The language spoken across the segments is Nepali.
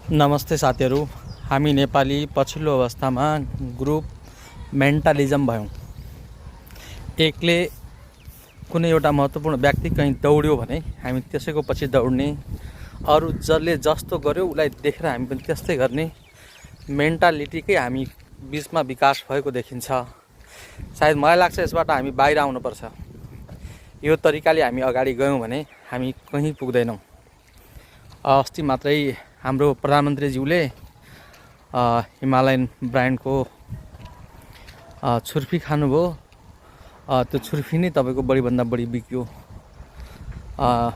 नमस्ते साथीहरू, हामी नेपाली पछिल्लो अवस्थामा ग्रुप मेन्टलिजम भयौँ। एकले कुनै एउटा महत्त्वपूर्ण व्यक्ति कहीँ दौड्यो भने हामी त्यसैको पछि दौड्ने, अरू जसले जस्तो गर्यो उसलाई देखेर हामी पनि त्यस्तै गर्ने मेन्टालिटीकै हामी बिचमा विकास भएको देखिन्छ। सायद मलाई लाग्छ यसबाट हामी बाहिर आउनुपर्छ। यो तरिकाले हामी अगाडि गयौँ भने हामी कहीँ पुग्दैनौँ। अस्ति मात्रै हाम्रो प्रधानमन्त्रीज्यूले हिमालयन ब्रान्डको छुर्पी खानुभयो। त्यो छुर्पी नै तपाईँको बढीभन्दा बढी बिक्यो।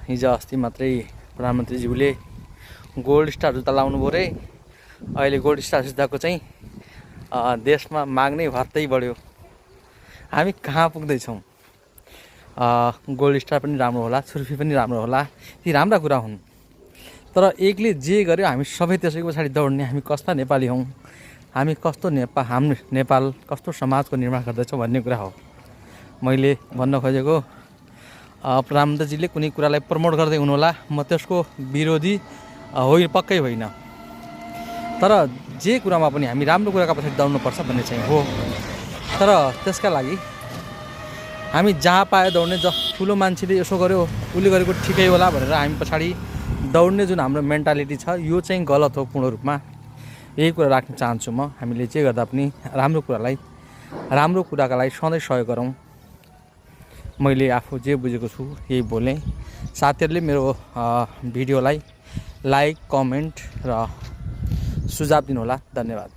हिजो अस्ति मात्रै प्रधानमन्त्रीज्यूले गोल्ड स्टार जुत्ता लाउनुभयो रे। अहिले गोल्ड स्टार जुत्ताको चाहिँ देशमा माग नै भर्दै बढ्यो। हामी कहाँ पुग्दैछौँ? गोल्ड स्टार पनि राम्रो होला, छुर्पी पनि राम्रो होला, ती राम्रा कुरा हुन्। तर एकले जे गर्यो हामी सबै त्यसैको पछाडि दौड्ने। हामी कस्ता नेपाली हौँ, हामी कस्तो हाम्रो नेपाल कस्तो समाजको निर्माण गर्दैछौँ भन्ने कुरा हो। मैले भन्न खोजेको प्रधानमन्त्रीजीले कुनै कुरालाई प्रमोट गर्दै हुनुहोला, म त्यसको विरोधी होइन, पक्कै होइन। तर जे कुरामा पनि हामी राम्रो कुराका पछाडि दौड्नुपर्छ भन्ने चाहिँ हो। तर त्यसका लागि हामी जहाँ पायो दौड्ने, ठुलो मान्छेले यसो गर्यो उसले गरेको ठिकै होला भनेर हामी पछाडि दौड्ने जुन हाम्रो मेन्टालिटी छ यो चाहिँ गलत हो पूर्ण रूपमा। यही कुरा राख्न चाहन्छु म। हामीले जे गर्दा पनि राम्रो कुराका लागि सधैँ सहयोग गरौँ। मैले आफू जे बुझेको छु यही बोलेँ। साथीहरूले मेरो भिडियोलाई लाइक, कमेन्ट र सुझाव दिनुहोला। धन्यवाद।